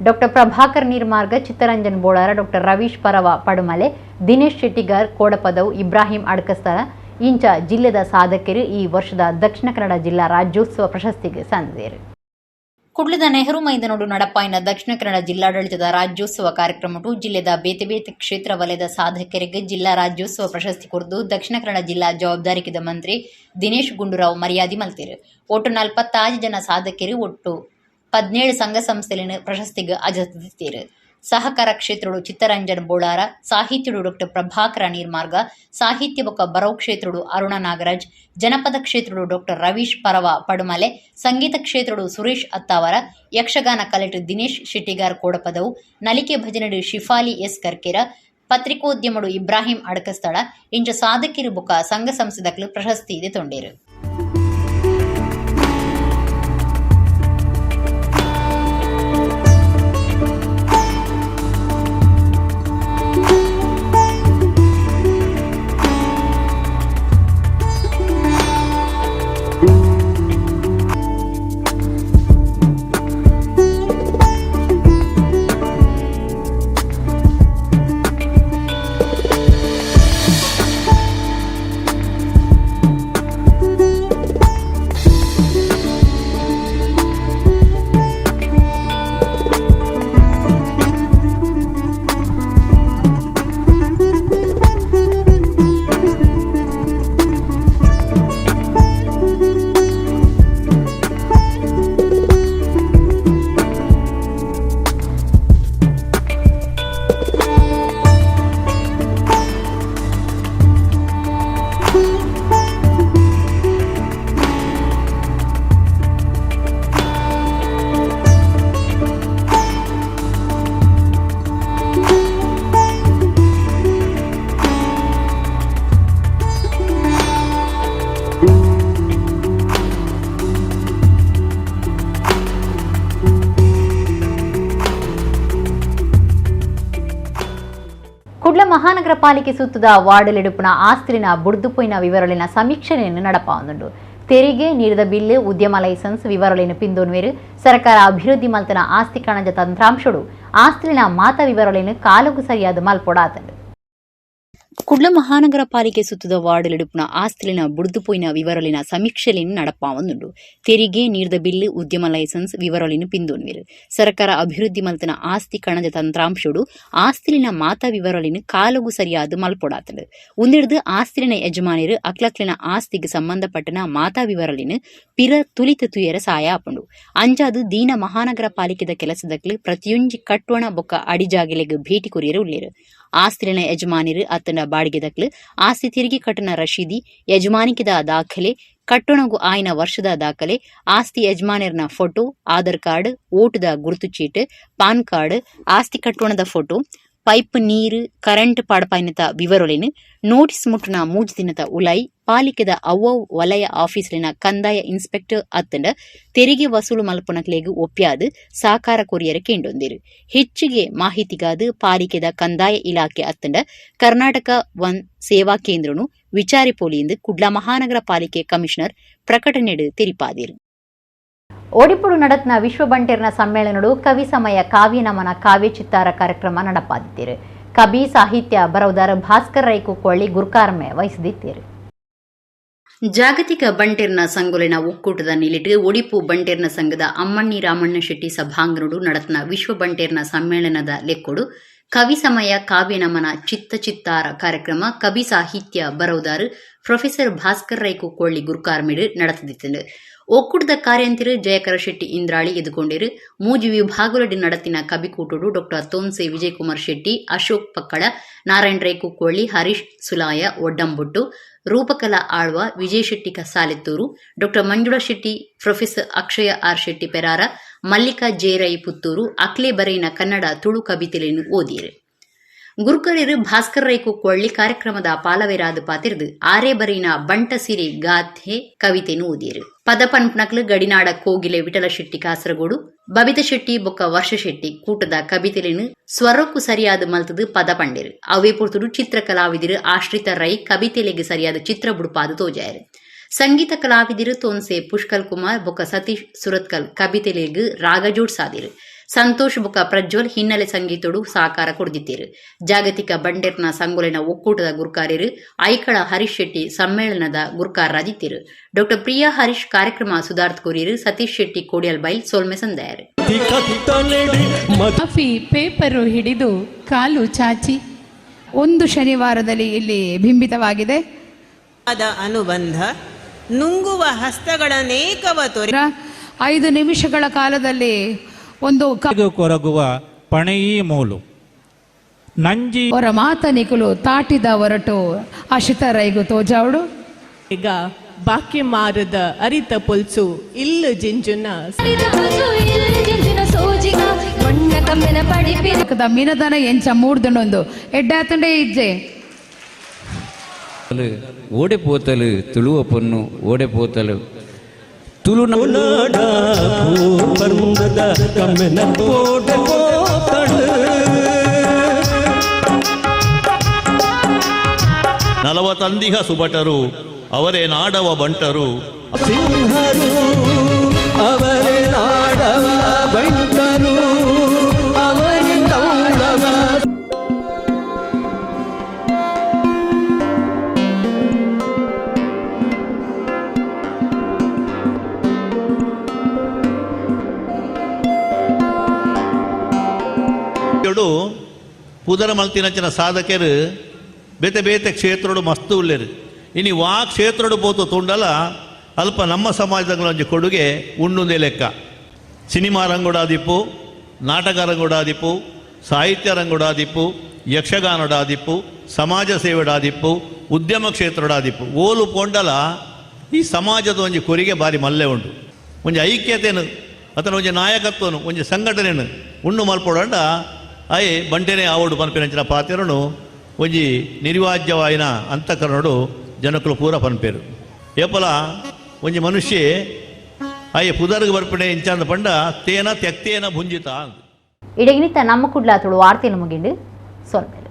ಡಾಕ್ಟರ್ ಪ್ರಭಾಕರ್ ನೀರ್ಮಾರ್ಗ, ಚಿತ್ತರಂಜನ್ ಬೋಳಾರ, ಡಾಕ್ಟರ್ ರವೀಶ್ ಪರವ ಪಡುಮಲೆ, ದಿನೇಶ್ ಶೆಟ್ಟಿಗಾರ್ ಕೋಡಪದವು, ಇಬ್ರಾಹಿಂ ಅಡ್ಕಸ್ತರ ಇಂಚ ಜಿಲ್ಲೆದ ಸಾಧಕರು ಈ ವರ್ಷದ ದಕ್ಷಿಣ ಕನ್ನಡ ಜಿಲ್ಲಾ ರಾಜ್ಯೋತ್ಸವ ಪ್ರಶಸ್ತಿಗೆ ಸಂದಿದರು. ಕುಡ್ಲದ ನೆಹರು ಮೈದಾನೋಡು ನಡಪಾಯಿನ ದಕ್ಷಿಣ ಕನ್ನಡ ಜಿಲ್ಲಾಡಳಿತದ ರಾಜ್ಯೋತ್ಸವ ಕಾರ್ಯಕ್ರಮಟು ಜಿಲ್ಲೆದ ಬೇತೆ ಬೇತೆ ಕ್ಷೇತ್ರ ವಲಯದ ಸಾಧಕರಿಗೆ ಜಿಲ್ಲಾ ರಾಜ್ಯೋತ್ಸವ ಪ್ರಶಸ್ತಿ ಕೊರದು ದಕ್ಷಿಣ ಕನ್ನಡ ಜಿಲ್ಲಾ ಜವಾಬ್ದಾರಿಕಿದ ಮಂತ್ರಿ ದಿನೇಶ್ ಗುಂಡೂರಾವ್ ಮರ್ಯಾದೆ ಮಲ್ತಿರು. ಒಟ್ಟು 45 ಜನ ಸಾಧಕರು ಒಟ್ಟು 17 ಸಂಘ ಸಂಸ್ಥೆಲಿನ ಪ್ರಶಸ್ತಿಗೆ ಅಜತಿರು. ಸಹಕಾರ ಕ್ಷೇತ್ರಡು ಚಿತ್ತರಂಜನ್ ಬೋಳಾರ, ಸಾಹಿತ್ಯಡು ಡಾಕ್ಟರ್ ಪ್ರಭಾಕರ ನೀರ್ಮಾರ್ಗ, ಸಾಹಿತ್ಯ ಬೊಕ್ಕ ಬರವು ಕ್ಷೇತ್ರಡು ಅರುಣ ನಾಗರಾಜ್, ಜನಪದ ಕ್ಷೇತ್ರಡು ಡಾಕ್ಟರ್ ರವೀಶ್ ಪರವ ಪಡುಮಲೆ, ಸಂಗೀತ ಕ್ಷೇತ್ರಡು ಸುರೇಶ್ ಅತ್ತಾವರ, ಯಕ್ಷಗಾನ ಕಲೆಕ್ಟರ್ ದಿನೇಶ್ ಶೆಟ್ಟಿಗಾರ್ ಕೋಡಪದವು, ನಲಿಕೆ ಭಜನೆಡು ಶಿಫಾಲಿ ಎಸ್ ಕರ್ಕೆರ, ಪತ್ರಿಕೋದ್ಯಮಡು ಇಬ್ರಾಹಿಂ ಅಡಕಸ್ಥಳ ಇಂಚ ಸಾಧಕಿರು ಬೊಕ್ಕ ಸಂಘ ಸಂಸ್ಥೆದಕ್ಲು ಪ್ರಶಸ್ತಿ ಇದೆ ತೊಂಡೇರು. మహానగర పాలిక ಸುತ್ತದ ವಾರ್ಡಲೆಡುಪಿನ ಆಸ್ತಿನ ಬುಡ್ದುಪೋಯಿನ ವಿವರಲಿನ ಸಮೀಕ್ಷೆಯನ್ನು ನಡಪಾವುದುಂಡು. ತೆರಿಗೆ ನೀಡಿದ ಬಿಲ್, ಉದ್ಯಮ ಲೈಸೆನ್ಸ್ ವಿವರಲಿನ ಪಿಂದೋನ್ವೇರು ಸರ್ಕಾರ ಅಭಿವೃದ್ಧಿ ಮಲ್ತನ ಆಸ್ತಿ ಕಣಜ ತಂತ್ರಾಂಶಡು ಆಸ್ತಿನ ಮಾತ ವಿವರಲಿನ ಕಾಲುಗು ಸರಿಯಾದ ಮಲ್ಪೊಡಾತಂಡು. ಕುಡ್ಲ ಮಹಾನಗರ ಪಾಲಿಕೆ ಸುತ್ತದ ವಾರ್ಡಲೆಡುಪಿನ ಆಸ್ತಿನ ಬುಡ್ದುಪೋಯಿನ ವಿವರಲಿನ ಸಮೀಕ್ಷೆಯನ್ನು ನಡಪಾವುದುಂಡು. ತೆರಿಗೆ ನೀಡಿದ ಬಿಲ್, ಉದ್ಯಮ ಲೈಸೆನ್ಸ್ ವಿವರಲಿನ ಪಿಂದೋನ್ವೇರು ಸರ್ಕಾರ ಅಭಿವೃದ್ಧಿ ಮಲ್ತನ ಆಸ್ತಿ ಕಣಜ ತಂತ್ರಾಂಶಡು ಆಸ್ತಿಲಿನ ಮಾತ ವಿವರಲಿನ ಕಾಲುಗು ಸರಿಯಾದ ಮಲ್ಪೊಡಾತಂಡು. ಉಂದಿಡ್ದು ಆಸ್ತಿಲಿನ ಯಜಮಾನಿರು ಅಕ್ಲಕ್ಲಿನ ಆಸ್ತಿಗೆ ಸಂಬಂಧಪಟ್ಟನ ಮಾತ ವಿವರಲಿನ ಪಿರ ತುಲಿತ ತುಯರ ಸಹಾಯ ಆಪುಂಡು. ಅಂಜಾದು ದೀನ ಮಹಾನಗರ ಪಾಲಿಕೆದ ಕೆಲಸದಕ್ಲು ಪ್ರತಿಯೊಂಜಿ ಕಟ್ಟೋಣ ಬೊಕ್ಕ ಅಡಿಜಾಗಿಲೆಗೆ ಭೇಟಿ ಕೊರಿಯರು ಉಳ್ಳೇರು. ಆಸ್ತಿಲಿನ ಯಜಮಾನಿರು ಅತ್ತನ ಬಾಡಿಗೆದಕ್ಲು ಆಸ್ತಿ ತಿರುಗಿ ಕಟ್ಟನ ರಶೀದಿ, ಯಜಮಾನಿಕೆದ ದಾಖಲೆ, ಕಟ್ಟೊಣಗು ಆಯ್ನ ವರ್ಷದ ದಾಖಲೆ, ಆಸ್ತಿ ಯಜಮಾನಿರನ ಫೋಟೋ, ಆಧಾರ್ ಕಾರ್ಡ್, ಓಟದ ಗುರುತು ಚೀಟ್, ಪಾನ್ ಕಾರ್ಡ್, ಆಸ್ತಿ ಕಟ್ಟೋಣದ ಫೋಟೋ, ಪೈಪ್ ನೀರು ಕರೆಂಟ್ ಪಾಡಪಾಯಿನತ ವಿವರೊಲಿನ ನೋಟಿಸ್ ಮುಟ್ಟನ ಮೂಜು ದಿನದ ಉಲೈ ಪಾಲಿಕೆದ ಅವ್ವವ್ ವಲಯ ಆಫೀಸರಿನ ಕಂದಾಯ ಇನ್ಸ್ಪೆಕ್ಟರ್ ಅತ್ತಂಡ ತೆರಿಗೆ ವಸೂಲು ಮಲ್ಪನಕ್ಲೆಗು ಒಪ್ಪ್ಯಾದು ಸಾಕಾರ ಕೊರಿಯರ ಕೇಂಡೊಂದಿರು. ಹೆಚ್ಚಿಗೆ ಮಾಹಿತಿಗಾದ ಪಾಲಿಕೆದ ಕಂದಾಯ ಇಲಾಖೆ ಅತ್ತಂಡ ಕರ್ನಾಟಕ ಒನ್ ಸೇವಾ ಕೇಂದ್ರನು ವಿಚಾರಿಪೋಲಿಯಿಂದ ಕುಡ್ಲ ಮಹಾನಗರ ಪಾಲಿಕೆ ಕಮಿಷನರ್ ಪ್ರಕಟಣೆಡು ತೆರಿಪಾದಿರು. ಓಡಿಪುಡು ನಡತ್ನ ವಿಶ್ವ ಬಂಟೇರ್ನ ಸಮ್ಮೇಳನಡು ಕವಿ ಸಮಯ ಕಾವ್ಯ ನಮನ ಕಾವ್ಯ ಚಿತ್ತಾರ ಕಾರ್ಯಕ್ರಮ ನಡಪಾದಿದ್ದೀರು. ಕವಿ ಸಾಹಿತ್ಯ ಬರವುದಾರ ಭಾಸ್ಕರ್ ರೈ ಕುಕ್ಕೊಳ್ಳಿ ಗುರುಕಾರ್ಮೆ ವಹಿಸಿದಿದ್ದೀರು. ಜಾಗತಿಕ ಬಂಟೇರ್ನ ಸಂಗೊಲಿನ ಒಕ್ಕೂಟದ ನಿಲಿಟ್ಟು ಒಡಿಪು ಬಂಟೇರ್ನ ಸಂಘದ ಅಮ್ಮಣ್ಣಿ ರಾಮಣ್ಣ ಶೆಟ್ಟಿ ಸಭಾಂಗಣಡು ನಡತ್ನ ವಿಶ್ವ ಬಂಟೇರ್ನ ಸಮ್ಮೇಳನದ ಲೆಕ್ಕೊಡು ಕವಿ ಸಮಯ ಕಾವ್ಯ ನಮನ ಚಿತ್ತಾರ ಕಾರ್ಯಕ್ರಮ ಕವಿ ಸಾಹಿತ್ಯ ಬರವುದಾರು ಪ್ರೊಫೆಸರ್ ಭಾಸ್ಕರ್ ರೈ ಕುಕ್ಕೊಳ್ಳಿ ಗುರುಕಾರ್ಮೆಡು ನಡತದಿತ್ತು. ಒಕ್ಕೂಟದ ಕಾರ್ಯಂತಿರು ಜಯಕರ ಶೆಟ್ಟಿ ಇಂದ್ರಾಳಿ ಎದುಕೊಂಡಿರು. ಮೂಜು ವಿಭಾಗಲಡಿ ನಡತಿನ ಕವಿಕೂಟುಡು doctor Thonse Vijayakumar Shetty, Ashok Pakkala, Narayana Rai Kukkolli, Harish Sulaya Oddambottu, Roopakala Alva, Vijay Shetty Salettur, doctor Manjula Shetty, professor Akshaya R Shetty Perara, Mallika J Rai Puttur ಅಕ್ಲೆ ಬರೆಯಿನ ಕನ್ನಡ ತುಳು ಕವಿತೆಯನ್ನು ಓದಿರು. ಗುರುಕರಿರು ಭಾಸ್ಕರ್ ರೈ ಕುಕ್ಕೊಳ್ಳಿ ಕಾರ್ಯಕ್ರಮದ ಪಾಲವೇರಾದ ಪಾತಿರ್ದು ಆರೇ ಬರೆಯಿನ ಬಂಟ ಸಿರಿ ಗಾಥೆ ಕವಿತೆಯನ್ನು ಓದಿರು. ಪದ ಪನ್ಪನಕ್ಲು ಗಡಿನಾಡ ಕೋಗಿಲೆ ವಿಠಲ ಶೆಟ್ಟಿ ಕಾಸರಗೋಡು, ಬಬಿತ ಶೆಟ್ಟಿ ಬೊಕ್ಕ ವರ್ಷ ಶೆಟ್ಟಿ ಕೂಟದ ಕವಿತೆಯನ್ನು ಸ್ವರಕ್ಕೂ ಸರಿಯಾದ ಮಲ್ತದು ಪದ ಪಂಡಿರು. ಅವೇ ಪುರ್ತುಡು ಚಿತ್ರ ಕಲಾವಿದಿರು ಆಶ್ರಿತ ರೈ ಕವಿತೆಲೆಗೆ ಸರಿಯಾದ ಚಿತ್ರ ಬುಡುಪಾದು ತೋಜಾಯರು. ಸಂಗೀತ ಕಲಾವಿದಿರು ತೋನ್ಸೆ ಪುಷ್ಕಲ್ ಕುಮಾರ್ ಬೊಕ್ಕ ಸತೀಶ್ ಸುರತ್ಕಲ್ ಕವಿತೆಲೆಗೆ ರಾಗ ಜೋಡ್ಸಾದಿರು. ಸಂತೋಷ್ ಬೊಕ್ಕ ಪ್ರಜ್ವಲ್ ಹಿನ್ನೆಲೆ ಸಂಗೀತೋಡು ಸಾಕಾರ ಕೊಡ್ದಿದ್ದೀರು. ಜಾಗತಿಕ ಬಂಡೇರ್ನ ಸಂಗೊಲಿನ ಒಕ್ಕೂಟದ ಗುರುಕಾರ್ಯರು ಐಕಳ ಹರೀಶ್ ಶೆಟ್ಟಿ ಸಮ್ಮೇಳನದ ಗುರುಕಾರರಾದಿತ್ತಿರು. ಡಾಕ್ಟರ್ ಪ್ರಿಯಾ ಹರೀಶ್ ಕಾರ್ಯಕ್ರಮ ಸುಧಾರ್ಥ ಕೊರಿಯರು. ಸತೀಶ್ ಶೆಟ್ಟಿ ಕೋಡಿಯಲ್ ಬೈಲ್ ಸೋಲ್ಮೆ ಸಂದಾಯರು. ಕಾಫಿ ಪೇಪರು ಹಿಡಿದು ಕಾಲು ಚಾಚಿ ಒಂದು ಶನಿವಾರದಲ್ಲಿ ಇಲ್ಲಿ ಬಿಂಬಿತವಾಗಿದೆ. ಅನುಬಂಧ ನುಂಗುವ ಹಸ್ತಗಳನೇಕವ ತೋರಿ 5 ನಿಮಿಷಗಳ ಕಾಲದಲ್ಲಿ ಒಂದು ಕೊರಗುವ ಪಣೆಯೀ ಮೂಲು ನಂಜಿ ಅವರ ಮಾತನಿಕಲು ತಾಟಿದ ಹೊರಟು ಅಶಿತ ರೈಗು ತೋಜಾವಡು. ಈಗ ಬಾಕಿ ಮಾರದ ಅರಿತ ಪುಲ್ಸು ಇಲ್ಲು ಜಿಂಜುನ ಮಿನದನ ಎಂಚ ಮೂಡ್ದೊಂದು ಎಡ್ಡಾತಂಡೆ ಇಜ್ಜೆ ఓడిపోతలు తులువ పొన్ను ఓడిపోతలు ತುಳುನಾಡ ಭೂಪರ್ಮದ ಕಮ್ಮೆನ ಓಡಿಪೋತಳು 40 ಸುಬಟರು ಅವರೇ ನಾಡವ ಬಂಟರು ಸಿಂಹರು ಅವರೇ ನಾಡವ ಬಂಟರು ಅವರೇ ತೌಳವ. ಪುದರ ಮಲ್ತಿನಂಚಿನ ಸಾಧಕರು ಬೇತೆ ಬೇತೆ ಕ್ಷೇತ್ರಡು ಮಸ್ತು ಉಳ್ಳೇರು. ಇನಿ ವಾ ಕ್ಷೇತ್ರಡು ಪೋತು ತುಂಡಲ ಅಲ್ಪ ನಮ್ಮ ಸಮಾಜದ ಒಂಜಿ ಕೊಡುಗೆ ಉಣ್ಣುಂದೇ ಲೆಕ್ಕ. ಸಿನಿಮಾ ರಂಗುಡಾದಿಪ್ಪು, ನಾಟಕ ರಂಗುಡಾದಿಪ್ಪು, ಸಾಹಿತ್ಯ ರಂಗುಡಾದಿಪ್ಪು, ಯಕ್ಷಗಾನಡಾದಿಪ್ಪು, ಸಮಾಜ ಸೇವೆಡಾದಿಪ್ಪು, ಉದ್ಯಮ ಕ್ಷೇತ್ರಡಾದಿಪ್ಪು ಓಲು ಪೊಂಡಲ ಈ ಸಮಾಜದ ಒಂಜಿ ಕೊರಿಗೆ ಬಾರಿ ಮಲ್ಲೆ ಉಂಟು. ಒಂಜಿ ಐಕ್ಯತೆನು ಅತನ ಒಂಜಿ ನಾಯಕತ್ವನು ಒಂಜಿ ಸಂಘಟನೆನು ಉಣ್ಣು ಮಲ್ಪೊಡಂಡ ಅಯ್ ಬಂಟೆನೆ ಆವಡು ಪನ್ಪೇರಂಚಿನ ಪಾತ್ರನು ಒಂಜಿ ನಿರ್ವಾಜ್ಯವಾಯಿನ ಅಂತಃಕರಣಡು ಜನಕುಲು ಪೂರ ಪನ್ಪೇರು. ಏಪಲ ಒಂಜಿ ಮನುಷ್ಯ ಅಯ್ಯ ಪುದರ್ಗ ಬರ್ಪಣೆ ಇಂಚಾಂದ ಪಂಡ ತೇನ ತ್ಯಕ್ತೇನ ಭುಂಜಿತ. ಇಡಗಿನಿತ ನಮ್ಮ ಕುಡ್ಲಾತುಳು ವಾರ್ತೆಯನ್ನು ಮುಗಿಂಡು ಸ್ವಲ್ಪ